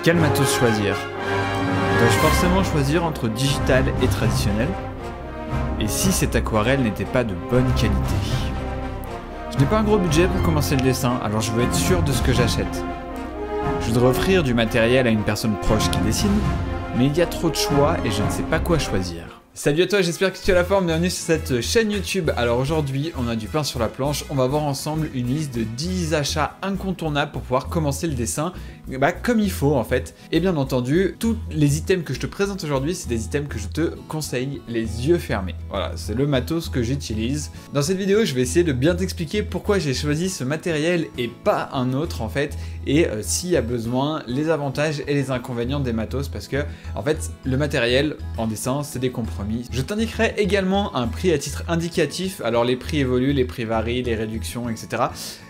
Quel matos choisir? Dois-je forcément choisir entre digital et traditionnel? Et si cette aquarelle n'était pas de bonne qualité? Je n'ai pas un gros budget pour commencer le dessin, alors je veux être sûr de ce que j'achète. Je voudrais offrir du matériel à une personne proche qui dessine, mais il y a trop de choix et je ne sais pas quoi choisir. Salut à toi, j'espère que tu as la forme, bienvenue sur cette chaîne YouTube. Alors aujourd'hui, on a du pain sur la planche, on va voir ensemble une liste de 10 achats incontournables pour pouvoir commencer le dessin comme il faut en fait. Et bien entendu, tous les items que je te présente aujourd'hui, c'est des items que je te conseille les yeux fermés. Voilà, c'est le matos que j'utilise. Dans cette vidéo, je vais essayer de bien t'expliquer pourquoi j'ai choisi ce matériel et pas un autre en fait, et s'il y a besoin, les avantages et les inconvénients des matos, parce que en fait, le matériel en dessin, c'est des compromis. Je t'indiquerai également un prix à titre indicatif, alors les prix évoluent, les prix varient, les réductions, etc.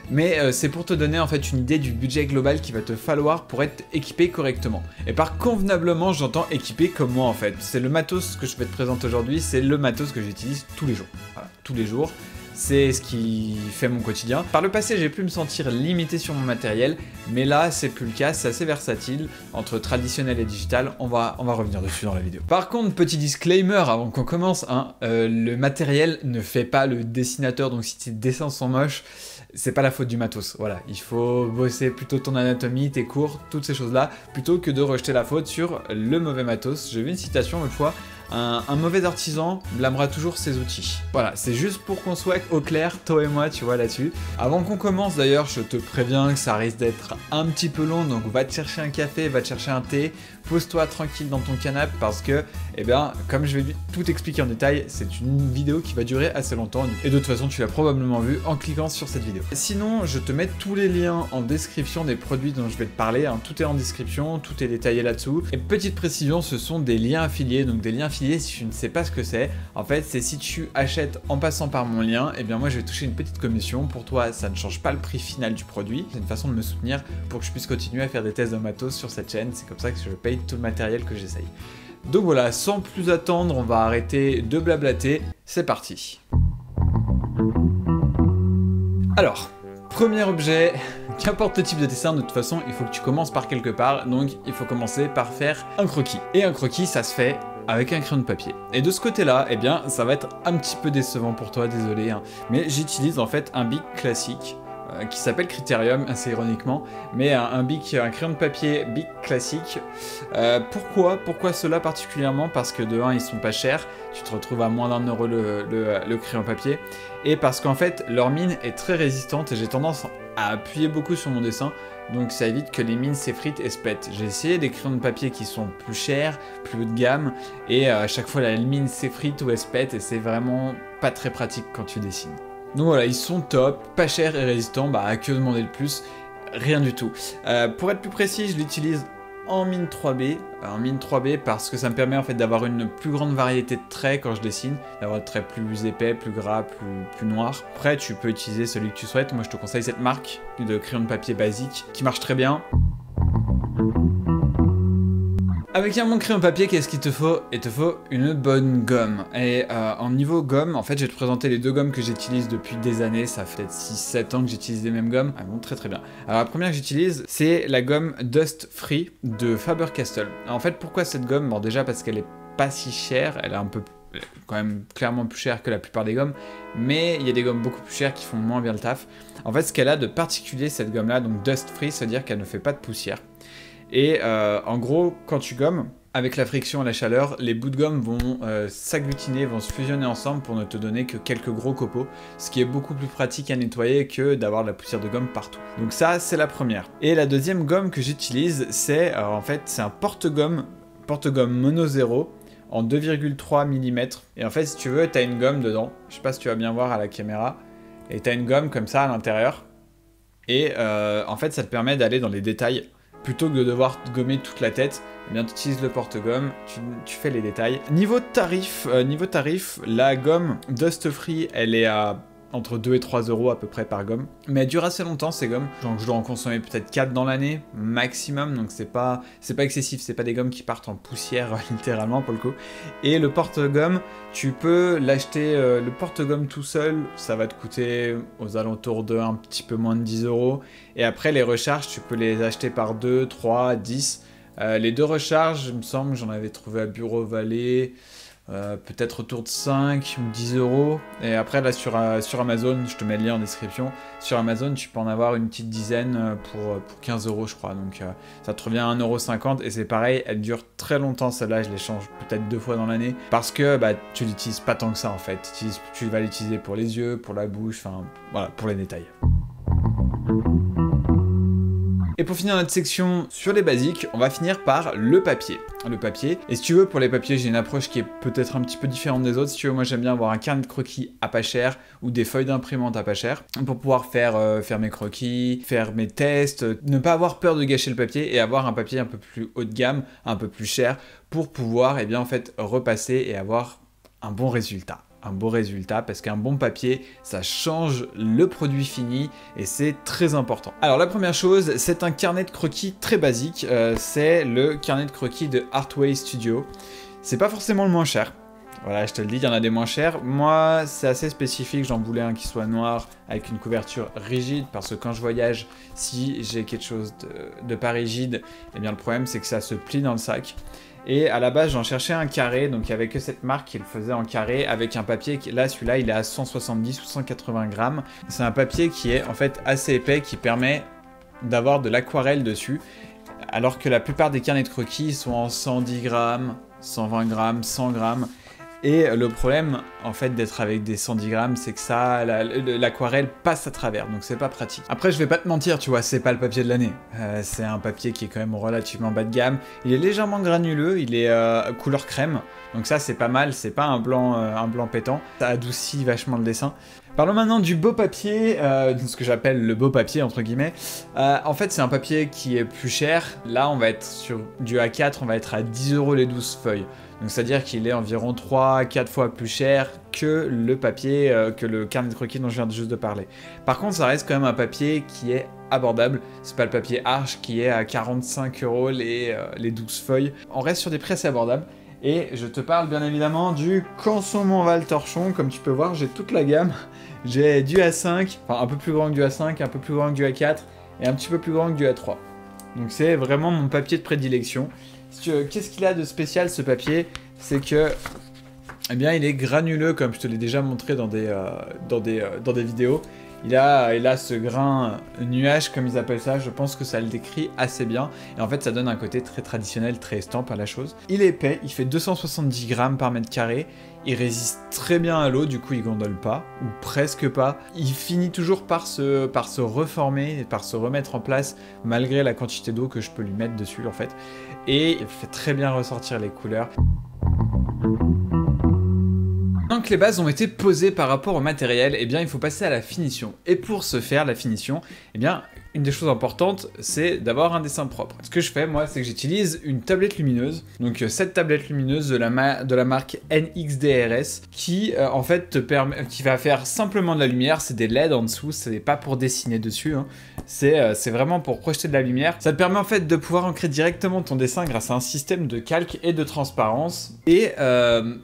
Mais c'est pour te donner en fait une idée du budget global qu'il va te falloir pour être équipé correctement. Et par convenablement, j'entends équipé comme moi en fait. C'est le matos que je vais te présenter aujourd'hui, c'est le matos que j'utilise tous les jours. Voilà, tous les jours. C'est ce qui fait mon quotidien. Par le passé, j'ai pu me sentir limité sur mon matériel, mais là, c'est plus le cas, c'est assez versatile, entre traditionnel et digital, on va revenir dessus dans la vidéo. Par contre, petit disclaimer avant qu'on commence, le matériel ne fait pas le dessinateur, donc si tes dessins sont moches, c'est pas la faute du matos, voilà. Il faut bosser plutôt ton anatomie, tes cours, toutes ces choses-là, plutôt que de rejeter la faute sur le mauvais matos. J'ai vu une citation l'autre fois, un mauvais artisan blâmera toujours ses outils. Voilà, c'est juste pour qu'on soit au clair, toi et moi, tu vois, là-dessus. Avant qu'on commence, d'ailleurs, je te préviens que ça risque d'être un petit peu long, donc va te chercher un café, va te chercher un thé, pose-toi tranquille dans ton canapé, parce que, eh bien, comme je vais tout expliquer en détail, c'est une vidéo qui va durer assez longtemps, et de toute façon, tu l'as probablement vu en cliquant sur cette vidéo. Sinon, je te mets tous les liens en description des produits dont je vais te parler, tout est en description, tout est détaillé là-dessous. Et petite précision, ce sont des liens affiliés, donc des liens affiliés, si tu ne sais pas ce que c'est, en fait, c'est si tu achètes en passant par mon lien, et bien moi je vais toucher une petite commission. Pour toi, ça ne change pas le prix final du produit, c'est une façon de me soutenir pour que je puisse continuer à faire des tests de matos sur cette chaîne, c'est comme ça que je paye tout le matériel que j'essaye. Donc voilà, sans plus attendre, on va arrêter de blablater, c'est parti. Alors, premier objet, qu'importe le type de dessin, de toute façon, il faut que tu commences par quelque part, donc il faut commencer par faire un croquis. Et un croquis, ça se fait avec un crayon de papier. Et de ce côté-là, eh bien, ça va être un petit peu décevant pour toi, désolé, mais j'utilise en fait un bic classique qui s'appelle Criterium, assez ironiquement, mais un crayon de papier bic classique. Pourquoi cela particulièrement? Parce que de 1, ils sont pas chers, tu te retrouves à moins d'1 € le crayon papier, et parce qu'en fait, leur mine est très résistante, et j'ai tendance à appuyer beaucoup sur mon dessin, donc ça évite que les mines s'effritent et se pètent. J'ai essayé des crayons de papier qui sont plus chers, plus haut de gamme, et à chaque fois la mine s'effrite ou elle se pète, et c'est vraiment pas très pratique quand tu dessines. Donc voilà, ils sont top, pas chers et résistants, à que demander de plus? Rien du tout. Pour être plus précis, je l'utilise en mine 3B, parce que ça me permet en fait d'avoir une plus grande variété de traits quand je dessine, d'avoir des traits plus épais, plus gras, plus noirs. Après, tu peux utiliser celui que tu souhaites. Moi, je te conseille cette marque de crayon de papier basique qui marche très bien. Avec un bon crayon papier, qu'est-ce qu'il te faut? Il te faut une bonne gomme. Et en niveau gomme, en fait, je vais te présenter les deux gommes que j'utilise depuis des années. Ça fait peut-être 6-7 ans que j'utilise les mêmes gommes. Elles vont très très bien. Alors la première que j'utilise, c'est la gomme Dust Free de Faber-Castell. En fait, pourquoi cette gomme? Bon, déjà parce qu'elle est pas si chère. Elle est un peu quand même clairement plus chère que la plupart des gommes, mais il y a des gommes beaucoup plus chères qui font moins bien le taf. En fait, ce qu'elle a de particulier, cette gomme-là, donc Dust Free, ça veut dire qu'elle ne fait pas de poussière. Et en gros, quand tu gommes, avec la friction et la chaleur, les bouts de gomme vont s'agglutiner, vont se fusionner ensemble pour ne te donner que quelques gros copeaux, ce qui est beaucoup plus pratique à nettoyer que d'avoir de la poussière de gomme partout. Donc ça, c'est la première. Et la deuxième gomme que j'utilise, c'est en fait, c'est un porte-gomme mono 0 en 2,3 mm. Et en fait, si tu veux, tu as une gomme dedans. Je sais pas si tu vas bien voir à la caméra. Et tu as une gomme comme ça à l'intérieur. Et en fait, ça te permet d'aller dans les détails. Plutôt que de devoir gommer toute la tête, eh bien tu utilises le porte-gomme, tu fais les détails. Niveau tarif, la gomme Dust Free, elle est à entre 2 et 3 € à peu près par gomme. Mais elle dure assez longtemps ces gommes. Donc je dois en consommer peut-être 4 dans l'année, maximum. Donc c'est pas excessif, c'est pas des gommes qui partent en poussière littéralement pour le coup. Et le porte-gomme, tu peux l'acheter, le porte-gomme tout seul, ça va te coûter aux alentours de un petit peu moins de 10 €. Et après les recharges, tu peux les acheter par 2, 3, 10. Les 2 recharges, il me semble, j'en avais trouvé à Bureau Vallée, peut-être autour de 5 ou 10 euros. Et après, là, sur Amazon, je te mets le lien en description. Sur Amazon, tu peux en avoir une petite dizaine pour 15 euros, je crois. Donc, ça te revient à 1,50 €. Et c'est pareil, elle dure très longtemps, celle-là. Je les change peut-être 2 fois dans l'année. Parce que tu l'utilises pas tant que ça, en fait. Tu vas l'utiliser pour les yeux, pour la bouche, enfin, voilà, pour les détails. Et pour finir notre section sur les basiques, on va finir par le papier. Le papier. Et si tu veux, pour les papiers, j'ai une approche qui est peut-être un petit peu différente des autres. Si tu veux, moi j'aime bien avoir un carnet de croquis à pas cher ou des feuilles d'imprimante à pas cher pour pouvoir faire mes croquis, faire mes tests, ne pas avoir peur de gâcher le papier et avoir un papier un peu plus haut de gamme, un peu plus cher pour pouvoir en fait repasser et avoir un bon résultat. Un beau résultat parce qu'un bon papier ça change le produit fini et c'est très important. Alors la première chose, c'est un carnet de croquis très basique, c'est le carnet de croquis de Artway Studio. C'est pas forcément le moins cher. Voilà, je te le dis, il y en a des moins chers. Moi, c'est assez spécifique, j'en voulais un qui soit noir avec une couverture rigide parce que quand je voyage, si j'ai quelque chose de pas rigide, eh bien le problème c'est que ça se plie dans le sac. Et à la base, j'en cherchais un carré, donc il n'y avait que cette marque qui le faisait en carré avec un papier qui, là, celui-là, il est à 170 ou 180 grammes. C'est un papier qui est en fait assez épais, qui permet d'avoir de l'aquarelle dessus, alors que la plupart des carnets de croquis sont en 110 grammes, 120 grammes, 100 grammes. Et le problème, en fait, d'être avec des 110 grammes, c'est que ça, l'aquarelle passe à travers, donc c'est pas pratique. Après, je vais pas te mentir, tu vois, c'est pas le papier de l'année. C'est un papier qui est quand même relativement bas de gamme. Il est légèrement granuleux, il est couleur crème, donc ça, c'est pas mal, c'est pas un blanc pétant. Ça adoucit vachement le dessin. Parlons maintenant du beau papier, ce que j'appelle le beau papier, entre guillemets. En fait, c'est un papier qui est plus cher. Là, on va être sur du A4, on va être à 10 € les 12 feuilles. Donc c'est-à-dire qu'il est environ 3-4 fois plus cher que le papier, que le carnet de croquis dont je viens juste de parler. Par contre, ça reste quand même un papier qui est abordable. C'est pas le papier Arches qui est à 45 € les 12 feuilles. On reste sur des prix assez abordables. Et je te parle bien évidemment du Canson Montval Torchon. Comme tu peux voir, j'ai toute la gamme. J'ai du A5, enfin un peu plus grand que du A5, un peu plus grand que du A4 et un petit peu plus grand que du A3. Donc c'est vraiment mon papier de prédilection. Qu'est-ce qu'il a de spécial ce papier? C'est que, eh bien, il est granuleux comme je te l'ai déjà montré dans des vidéos. Il a ce grain nuage comme ils appellent ça, je pense que ça le décrit assez bien. Et en fait ça donne un côté très traditionnel, très estampe à la chose. Il est épais, il fait 270 grammes par mètre carré. Il résiste très bien à l'eau, du coup il gondole pas, ou presque pas. Il finit toujours par se reformer, par se remettre en place, malgré la quantité d'eau que je peux lui mettre dessus en fait. Et il fait très bien ressortir les couleurs. Maintenant que les bases ont été posées par rapport au matériel, eh bien il faut passer à la finition. Et pour ce faire, la finition, eh bien une des choses importantes, c'est d'avoir un dessin propre. Ce que je fais, moi, c'est que j'utilise une tablette lumineuse. Donc cette tablette lumineuse de la marque NXDRS, qui en fait te permet, qui va faire simplement de la lumière. C'est des LED en dessous, c'est pas pour dessiner dessus. Hein. C'est vraiment pour projeter de la lumière. Ça te permet en fait de pouvoir ancrer directement ton dessin grâce à un système de calque et de transparence. Et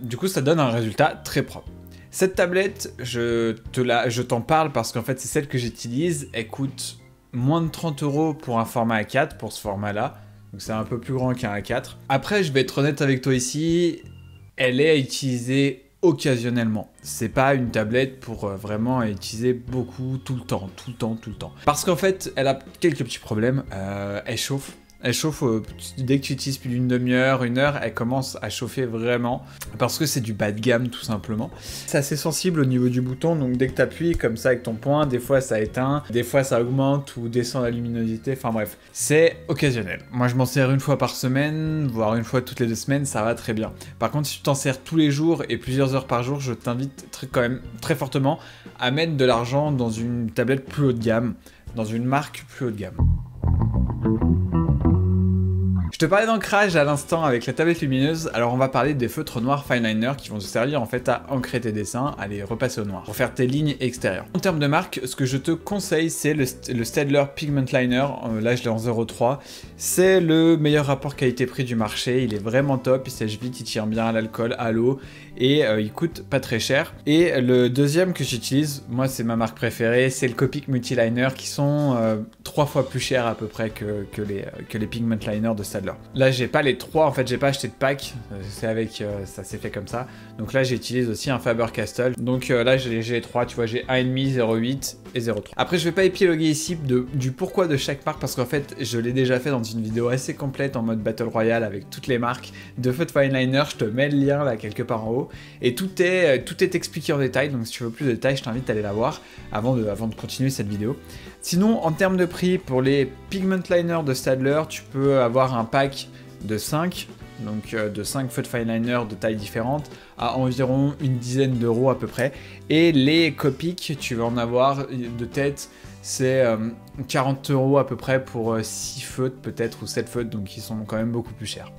du coup, ça donne un résultat très propre. Cette tablette, je t'en parle parce qu'en fait, c'est celle que j'utilise. Elle coûte moins de 30 € pour un format A4, pour ce format-là. Donc c'est un peu plus grand qu'un A4. Après, je vais être honnête avec toi ici, elle est à utiliser occasionnellement. C'est pas une tablette pour vraiment utiliser beaucoup, tout le temps. Parce qu'en fait, elle a quelques petits problèmes. Elle chauffe. Elle chauffe dès que tu utilises plus d'une demi-heure, une heure, elle commence à chauffer vraiment parce que c'est du bas de gamme tout simplement. C'est assez sensible au niveau du bouton, donc dès que tu appuies comme ça avec ton poing, des fois ça éteint, des fois ça augmente ou descend la luminosité, enfin bref, c'est occasionnel. Moi je m'en sers une fois par semaine, voire une fois toutes les 2 semaines, ça va très bien. Par contre si tu t'en sers tous les jours et plusieurs heures par jour, je t'invite quand même très fortement à mettre de l'argent dans une tablette plus haut de gamme, dans une marque plus haut de gamme. Je te parlais d'ancrage à l'instant avec la tablette lumineuse, alors on va parler des feutres noirs Fineliner qui vont te servir en fait à ancrer tes dessins, à les repasser au noir, pour faire tes lignes extérieures. En termes de marque, ce que je te conseille c'est le Staedtler Pigment Liner, là je l'ai en 0,3, c'est le meilleur rapport qualité-prix du marché, il est vraiment top, il sèche vite, il tient bien à l'alcool, à l'eau, et il coûte pas très cher. Et le deuxième que j'utilise, moi c'est ma marque préférée, c'est le Copic Multiliner qui sont 3 fois plus chers à peu près que les Pigment Liner de Staedtler. Staedtler. Là j'ai pas les trois, en fait j'ai pas acheté de pack, c'est avec, ça s'est fait comme ça. Donc là j'utilise aussi un Faber-Castell. Donc là j'ai les trois, tu vois, j'ai 1,5, 0,8 et 0,3. Après je vais pas épiloguer ici du pourquoi de chaque marque parce qu'en fait je l'ai déjà fait dans une vidéo assez complète en mode Battle Royale avec toutes les marques de feux de fineliner. Je te mets le lien là quelque part en haut et tout est expliqué en détail. Donc si tu veux plus de détails, je t'invite à aller la voir avant de continuer cette vidéo. Sinon en termes de prix, pour les pigment liners de Staedtler, tu peux avoir un pack de 5, donc de 5 feux de fineliner de tailles différentes à environ une dizaine d'euros à peu près. Et les Copic, tu vas en avoir de tête, c'est 40 euros à peu près pour 6 feutres peut-être ou 7 feutres, donc ils sont quand même beaucoup plus chers.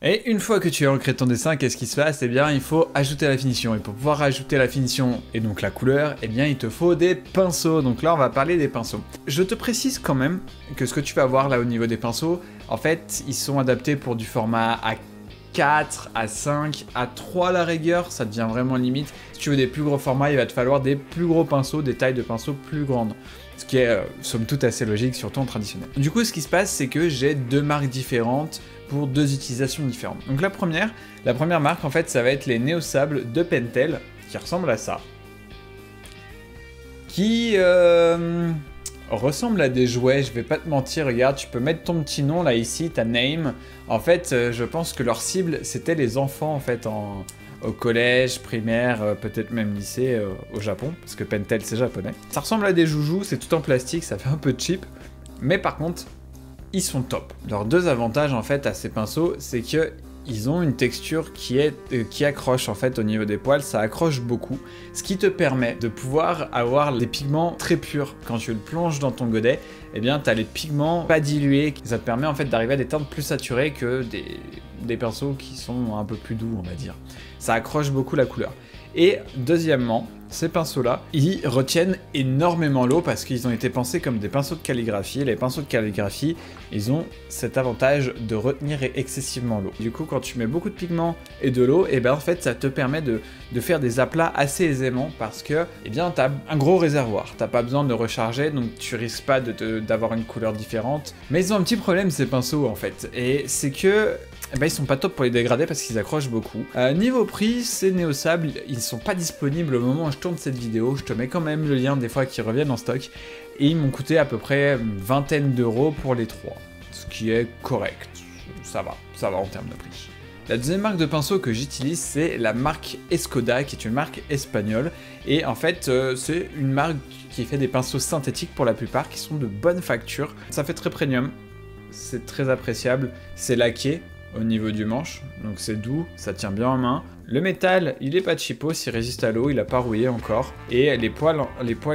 Et une fois que tu as ancré ton dessin, qu'est-ce qui se passe? Eh bien, il faut ajouter la finition. Et pour pouvoir ajouter la finition et donc la couleur, eh bien, il te faut des pinceaux. Donc là, on va parler des pinceaux. Je te précise quand même que ce que tu vas voir là au niveau des pinceaux, en fait, ils sont adaptés pour du format A4, A5, A3 à la rigueur, ça devient vraiment limite. Si tu veux des plus gros formats, il va te falloir des plus gros pinceaux, des tailles de pinceaux plus grandes. Ce qui est, somme toute, assez logique, surtout en traditionnel. Du coup, ce qui se passe, c'est que j'ai deux marques différentes pour deux utilisations différentes. Donc la première marque, en fait, ça va être les Neosable de Pentel, qui ressemblent à ça. Qui ressemblent à des jouets, je vais pas te mentir, regarde, tu peux mettre ton petit nom là ici, ta name. En fait, je pense que leur cible, c'était les enfants, en fait, au collège, primaire, peut-être même lycée au Japon, parce que Pentel c'est japonais. Ça ressemble à des joujoux, c'est tout en plastique, ça fait un peu cheap, mais par contre, ils sont top. Leurs deux avantages en fait à ces pinceaux, c'est que ils ont une texture qui accroche en fait au niveau des poils, ça accroche beaucoup, ce qui te permet de pouvoir avoir les pigments très purs. Quand tu le plonges dans ton godet, eh bien tu as les pigments pas dilués, ça te permet en fait d'arriver à des teintes plus saturées que des pinceaux qui sont un peu plus doux, on va dire. Ça accroche beaucoup la couleur. Et deuxièmement, ces pinceaux-là, ils retiennent énormément l'eau parce qu'ils ont été pensés comme des pinceaux de calligraphie. Les pinceaux de calligraphie, ils ont cet avantage de retenir excessivement l'eau. Du coup, quand tu mets beaucoup de pigments et de l'eau, et ben en fait, ça te permet de faire des aplats assez aisément parce que, eh bien, t'as un gros réservoir. T'as pas besoin de recharger, donc tu risques pas d'avoir une couleur différente. Mais ils ont un petit problème, ces pinceaux, en fait. Et c'est que eh ben, ils sont pas top pour les dégrader parce qu'ils accrochent beaucoup. Niveau prix, ces Neosable, ils sont pas disponibles au moment où je tourne cette vidéo. Je te mets quand même le lien des fois qui reviennent en stock. Et ils m'ont coûté à peu près une vingtaine d'euros pour les trois. Ce qui est correct. Ça va en termes de prix. La deuxième marque de pinceau que j'utilise, c'est la marque Escoda, qui est une marque espagnole. Et en fait, c'est une marque qui fait des pinceaux synthétiques pour la plupart, qui sont de bonne facture. Ça fait très premium, c'est très appréciable, c'est laqué au niveau du manche, donc c'est doux, ça tient bien en main. Le métal, il est pas cheapos, il résiste à l'eau, il a pas rouillé encore. Et les poils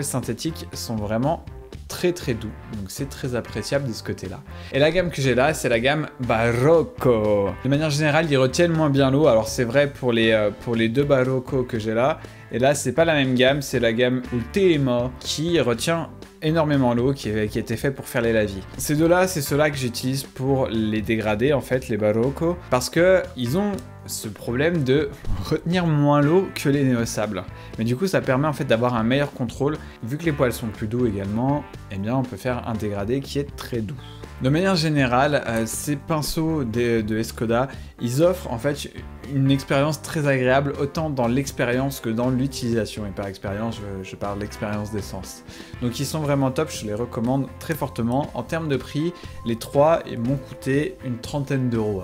synthétiques sont vraiment très doux, donc c'est très appréciable de ce côté-là. Et la gamme que j'ai là, c'est la gamme Barocco. De manière générale, ils retiennent moins bien l'eau, alors c'est vrai pour les deux Barocco que j'ai là. Et là, c'est pas la même gamme, c'est la gamme Ultima qui retient énormément l'eau, qui a été fait pour faire les lavis. Ces deux-là, c'est ceux-là que j'utilise pour les dégrader, en fait, les Barocco, parce que ils ont ce problème de retenir moins l'eau que les Neosable. Mais du coup, ça permet en fait d'avoir un meilleur contrôle. Vu que les poils sont plus doux également, eh bien, on peut faire un dégradé qui est très doux. De manière générale, ces pinceaux de Escoda, ils offrent en fait une expérience très agréable, autant dans l'expérience que dans l'utilisation. Et par expérience, je parle d'expérience d'essence. Donc ils sont vraiment top, je les recommande très fortement. En termes de prix, les trois m'ont coûté une trentaine d'euros.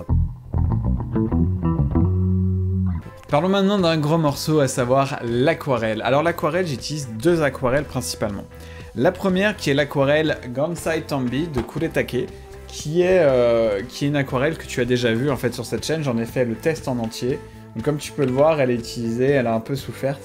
Parlons maintenant d'un gros morceau, à savoir l'aquarelle. Alors l'aquarelle, j'utilise deux aquarelles principalement. La première qui est l'aquarelle Gansai Tambi de Kuretake, qui est une aquarelle que tu as déjà vue en fait sur cette chaîne. J'en ai fait le test en entier. Donc comme tu peux le voir, elle est utilisée, elle a un peu souffert.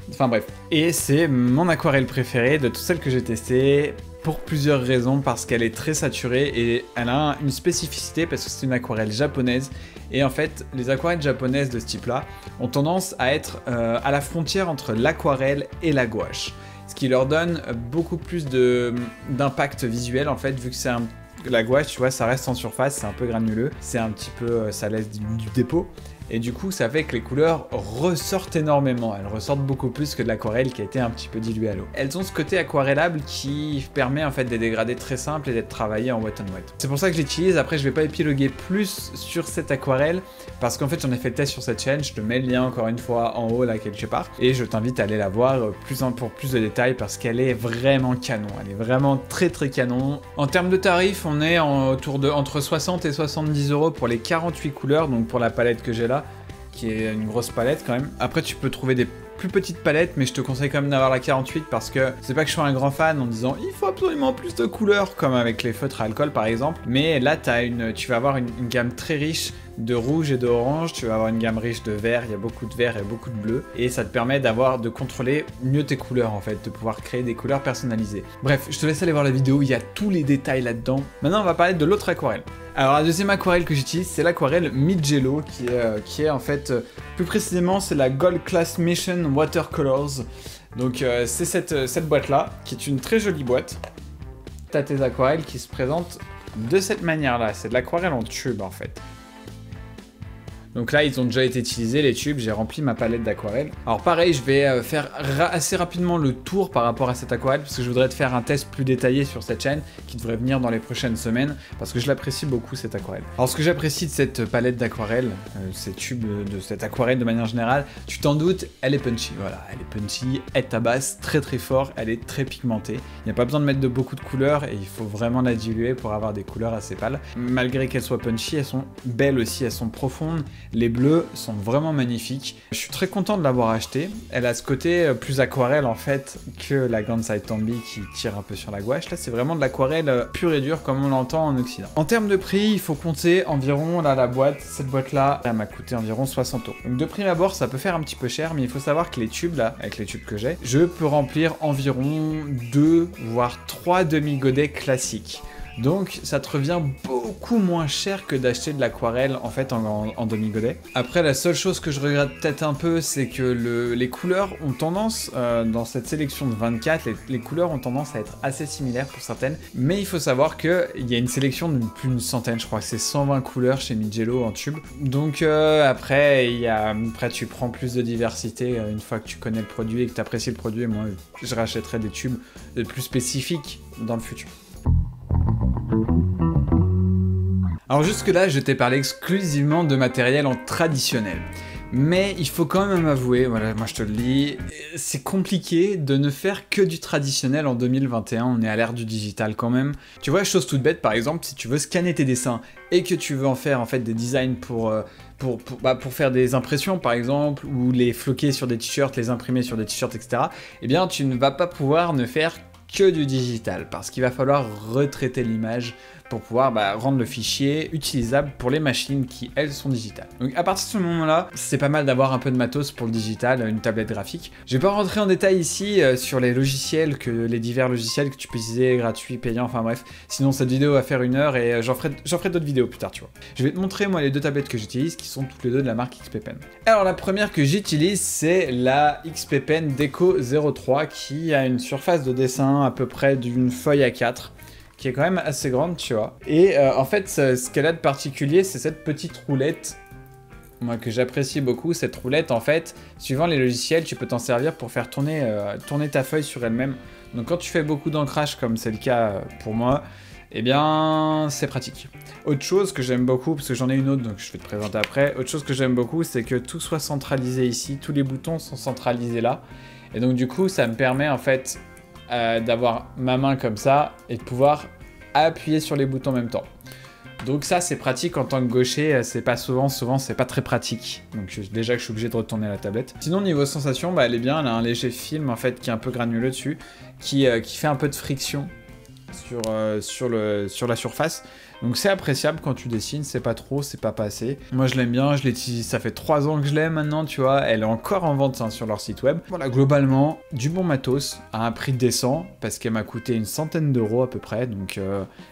Enfin bref. Et c'est mon aquarelle préférée de toutes celles que j'ai testées pour plusieurs raisons, parce qu'elle est très saturée et elle a une spécificité parce que c'est une aquarelle japonaise. Et en fait, les aquarelles japonaises de ce type-là ont tendance à être à la frontière entre l'aquarelle et la gouache. Ce qui leur donne beaucoup plus d'impact visuel en fait, vu que c'est la gouache, tu vois, ça reste en surface, c'est un peu granuleux, c'est un petit peu, ça laisse du dépôt. et du coup ça fait que les couleurs ressortent énormément, elles ressortent beaucoup plus que de l'aquarelle qui a été un petit peu diluée à l'eau. Elles ont ce côté aquarellable qui permet en fait des dégradés très simples et d'être travaillés en wet on wet. C'est pour ça que je l'utilise. Après je vais pas épiloguer plus sur cette aquarelle parce qu'en fait j'en ai fait le test sur cette chaîne, je te mets le lien encore une fois en haut là quelque part et je t'invite à aller la voir pour plus de détails parce qu'elle est vraiment canon, elle est vraiment très canon. En termes de tarifs, on est autour de entre 60 et 70 € pour les 48 couleurs, donc pour la palette que j'ai là, qui est une grosse palette quand même. Après tu peux trouver des plus petites palettes, mais je te conseille quand même d'avoir la 48 parce que c'est pas que je sois un grand fan en disant il faut absolument plus de couleurs comme avec les feutres à alcool par exemple, mais là tu vas avoir une gamme très riche de rouge et d'orange, tu vas avoir une gamme riche de vert, il y a beaucoup de vert et beaucoup de bleu, et ça te permet de contrôler mieux tes couleurs en fait, de pouvoir créer des couleurs personnalisées. Bref, je te laisse aller voir la vidéo, il y a tous les détails là-dedans. Maintenant on va parler de l'autre aquarelle. Alors la deuxième aquarelle que j'utilise, c'est l'aquarelle Mijello, qui est en fait, plus précisément, c'est la Gold Class Mission Watercolors. Donc c'est cette boîte-là, qui est une très jolie boîte. T'as tes aquarelles qui se présentent de cette manière-là, c'est de l'aquarelle en tube en fait. Donc là, ils ont déjà été utilisés, les tubes, j'ai rempli ma palette d'aquarelle. Alors pareil, je vais faire assez rapidement le tour par rapport à cette aquarelle, parce que je voudrais te faire un test plus détaillé sur cette chaîne, qui devrait venir dans les prochaines semaines, parce que je l'apprécie beaucoup, cette aquarelle. Alors ce que j'apprécie de cette palette d'aquarelle, ces tubes de cette aquarelle de manière générale, tu t'en doutes, elle est punchy, voilà, elle est punchy, elle tabasse très fort, elle est très pigmentée. Il n'y a pas besoin de mettre de beaucoup de couleurs, et il faut vraiment la diluer pour avoir des couleurs assez pâles. Malgré qu'elles soient punchy, elles sont belles aussi, elles sont profondes. Les bleus sont vraiment magnifiques. Je suis très content de l'avoir acheté. Elle a ce côté plus aquarelle en fait que la Gansai Tombi qui tire un peu sur la gouache. Là c'est vraiment de l'aquarelle pure et dure comme on l'entend en Occident. En termes de prix, il faut compter environ, là la boîte, cette boîte là, elle m'a coûté environ 60 €. Donc de prime abord ça peut faire un petit peu cher, mais il faut savoir que les tubes là, avec les tubes que j'ai, je peux remplir environ 2 voire 3 demi-godets classiques. Donc ça te revient beaucoup moins cher que d'acheter de l'aquarelle en fait en demi-godet. Après la seule chose que je regrette peut-être un peu, c'est que les couleurs ont tendance, dans cette sélection de 24, les couleurs ont tendance à être assez similaires pour certaines. Mais il faut savoir qu'il y a une sélection de plus d'une centaine, je crois que c'est 120 couleurs chez Mijello en tube. Donc après tu prends plus de diversité une fois que tu connais le produit et que tu apprécies le produit. Moi je rachèterai des tubes plus spécifiques dans le futur. Alors jusque là je t'ai parlé exclusivement de matériel en traditionnel, mais il faut quand même avouer, voilà moi je te le dis, c'est compliqué de ne faire que du traditionnel en 2021, on est à l'ère du digital quand même. Tu vois, chose toute bête par exemple, si tu veux scanner tes dessins et que tu veux en faire en fait des designs pour faire des impressions par exemple, ou les floquer sur des t-shirts, les imprimer sur des t-shirts etc, eh bien tu ne vas pas pouvoir ne faire que du digital, parce qu'il va falloir retraiter l'image pour pouvoir rendre le fichier utilisable pour les machines qui, elles, sont digitales. Donc à partir de ce moment-là, c'est pas mal d'avoir un peu de matos pour le digital, une tablette graphique. Je vais pas rentrer en détail ici sur les logiciels, les divers logiciels que tu peux utiliser, gratuits, payants, enfin bref. Sinon cette vidéo va faire 1 heure et j'en ferai d'autres vidéos plus tard, tu vois. Je vais te montrer moi les deux tablettes que j'utilise, qui sont toutes les deux de la marque XP Pen. Alors la première que j'utilise, c'est la XP Pen Deco 03, qui a une surface de dessin à peu près d'une feuille A4. Qui est quand même assez grande, tu vois. Et en fait, ce qu'elle a de particulier, c'est cette petite roulette, moi que j'apprécie beaucoup. Cette roulette, en fait, suivant les logiciels, tu peux t'en servir pour faire tourner ta feuille sur elle-même. Donc quand tu fais beaucoup d'ancrage, comme c'est le cas pour moi, eh bien, c'est pratique. Autre chose que j'aime beaucoup, parce que j'en ai une autre, donc je vais te présenter après. Autre chose que j'aime beaucoup, c'est que tout soit centralisé ici. Tous les boutons sont centralisés là. Et donc du coup, ça me permet en fait d'avoir ma main comme ça et de pouvoir appuyer sur les boutons en même temps. Donc ça c'est pratique en tant que gaucher, c'est pas souvent c'est pas très pratique. Donc déjà que je suis obligé de retourner la tablette. Sinon niveau sensation, elle est bien, elle a un léger film en fait qui est un peu granuleux dessus, qui fait un peu de friction sur la surface. Donc c'est appréciable quand tu dessines, c'est pas trop, c'est pas assez. Moi je l'aime bien, je l'utilise, ça fait 3 ans que je l'ai maintenant, tu vois, elle est encore en vente sur leur site web. Voilà, globalement, du bon matos, à un prix décent, parce qu'elle m'a coûté une centaine d'euros à peu près, donc et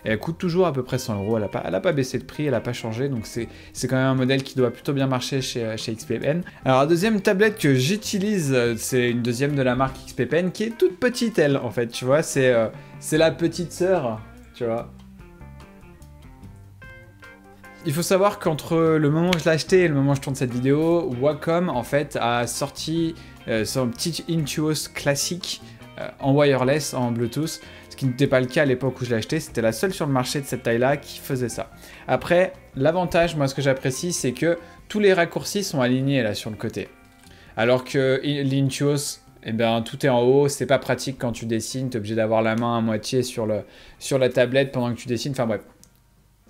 elle coûte toujours à peu près 100 €, elle a pas baissé de prix, elle a pas changé, donc c'est quand même un modèle qui doit plutôt bien marcher chez XP Pen. Alors la deuxième tablette que j'utilise, c'est une deuxième de la marque XP Pen, qui est toute petite elle, en fait, tu vois, c'est la petite sœur, tu vois. Il faut savoir qu'entre le moment où je l'ai acheté et le moment où je tourne cette vidéo, Wacom en fait a sorti son petit Intuos classique en wireless, en Bluetooth, ce qui n'était pas le cas à l'époque où je l'ai acheté. C'était la seule sur le marché de cette taille-là qui faisait ça. Après, l'avantage, moi ce que j'apprécie, c'est que tous les raccourcis sont alignés là sur le côté. Alors que l'Intuos, eh ben, tout est en haut, c'est pas pratique quand tu dessines, tu es obligé d'avoir la main à moitié sur la tablette pendant que tu dessines, enfin bref.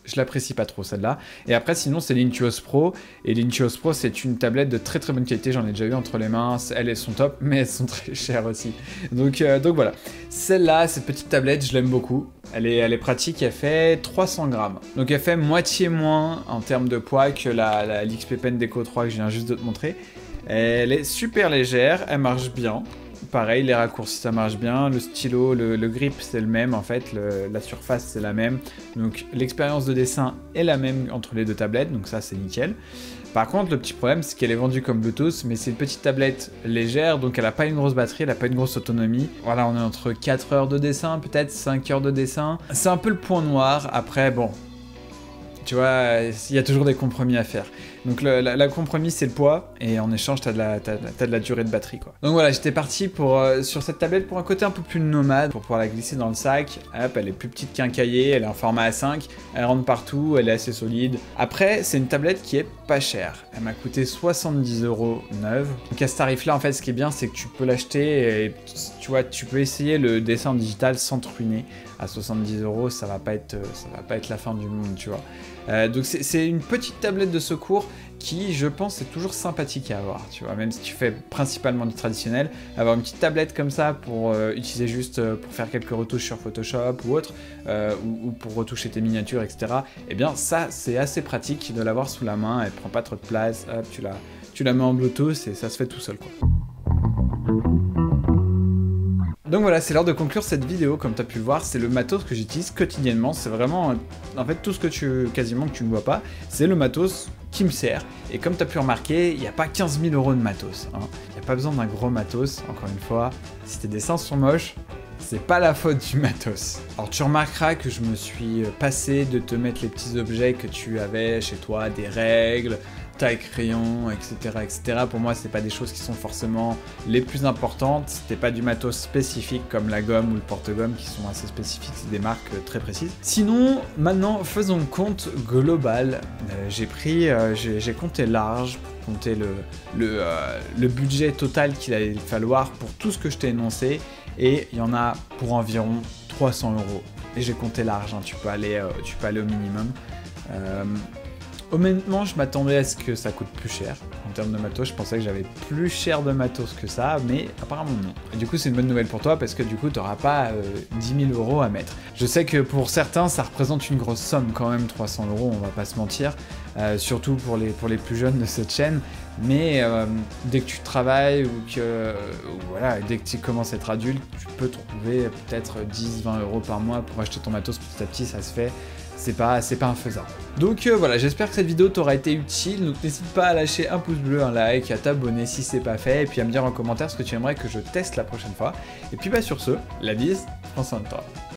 Je l'apprécie pas trop celle-là. Et après sinon c'est l'Intuos Pro. Et l'Intuos Pro c'est une tablette de très très bonne qualité. J'en ai déjà eu entre les mains. Elles sont top mais elles sont très chères aussi. Donc voilà. Celle-là, cette petite tablette, je l'aime beaucoup. Elle est pratique, elle fait 300 grammes. Donc elle fait moitié moins en termes de poids que l'XP Pen Deco 3 que je viens juste de te montrer. Elle est super légère, elle marche bien. Pareil, les raccourcis ça marche bien, le stylo, le grip c'est le même en fait, la surface c'est la même, donc l'expérience de dessin est la même entre les deux tablettes, donc ça c'est nickel. Par contre le petit problème c'est qu'elle est vendue comme Bluetooth, mais c'est une petite tablette légère, donc elle n'a pas une grosse batterie, elle n'a pas une grosse autonomie. Voilà, on est entre 4 heures de dessin, peut-être 5 heures de dessin. C'est un peu le point noir, après bon, tu vois, il y a toujours des compromis à faire. Donc le compromis c'est le poids, et en échange t'as de la durée de batterie quoi. Donc voilà, j'étais parti sur cette tablette pour un côté un peu plus nomade, pour pouvoir la glisser dans le sac. Hop, elle est plus petite qu'un cahier, elle est en format A5, elle rentre partout, elle est assez solide. Après, c'est une tablette qui est pas chère. Elle m'a coûté 70 € neuve. Donc à ce tarif là, en fait, ce qui est bien, c'est que tu peux l'acheter et tu vois, tu peux essayer le dessin digital sans te ruiner. À 70 €, ça va pas être la fin du monde, tu vois. Donc c'est une petite tablette de secours qui, je pense, est toujours sympathique à avoir, tu vois, même si tu fais principalement du traditionnel, avoir une petite tablette comme ça pour utiliser juste pour faire quelques retouches sur Photoshop ou autre, ou pour retoucher tes miniatures, etc. Eh bien, ça, c'est assez pratique de l'avoir sous la main, elle prend pas trop de place, hop, tu la mets en Bluetooth et ça se fait tout seul, quoi. Donc voilà, c'est l'heure de conclure cette vidéo. Comme tu as pu le voir, c'est le matos que j'utilise quotidiennement. C'est vraiment, en fait, tout ce que quasiment que tu ne vois pas, c'est le matos qui me sert. Et comme tu as pu remarquer, il n'y a pas 15 000 € de matos. Hein. Il n'y a pas besoin d'un gros matos, encore une fois. Si tes dessins sont moches, c'est pas la faute du matos. Alors tu remarqueras que je me suis passé de te mettre les petits objets que tu avais chez toi, des règles, taille crayon, etc., etc. Pour moi, c'est pas des choses qui sont forcément les plus importantes. C'était pas du matos spécifique comme la gomme ou le porte-gomme qui sont assez spécifiques, c'est des marques très précises. Sinon, maintenant, faisons le compte global. J'ai compté large, compté le budget total qu'il allait falloir pour tout ce que je t'ai énoncé, et il y en a pour environ 300 €. Et j'ai compté large, hein. Tu peux aller au minimum. Honnêtement, je m'attendais à ce que ça coûte plus cher en termes de matos. Je pensais que j'avais plus cher de matos que ça, mais apparemment non. Et du coup, c'est une bonne nouvelle pour toi parce que du coup, tu n'auras pas 10 000 € à mettre. Je sais que pour certains, ça représente une grosse somme quand même, 300 €, on va pas se mentir. Surtout pour les plus jeunes de cette chaîne. Mais dès que tu travailles voilà, dès que tu commences à être adulte, tu peux trouver peut-être 10-20 € par mois pour acheter ton matos petit à petit, ça se fait. C'est pas infaisable. Donc voilà, j'espère que cette vidéo t'aura été utile. Donc n'hésite pas à lâcher un pouce bleu, un like, à t'abonner si c'est pas fait, et puis à me dire en commentaire ce que tu aimerais que je teste la prochaine fois. Et puis bah sur ce, la bise, prends soin de toi.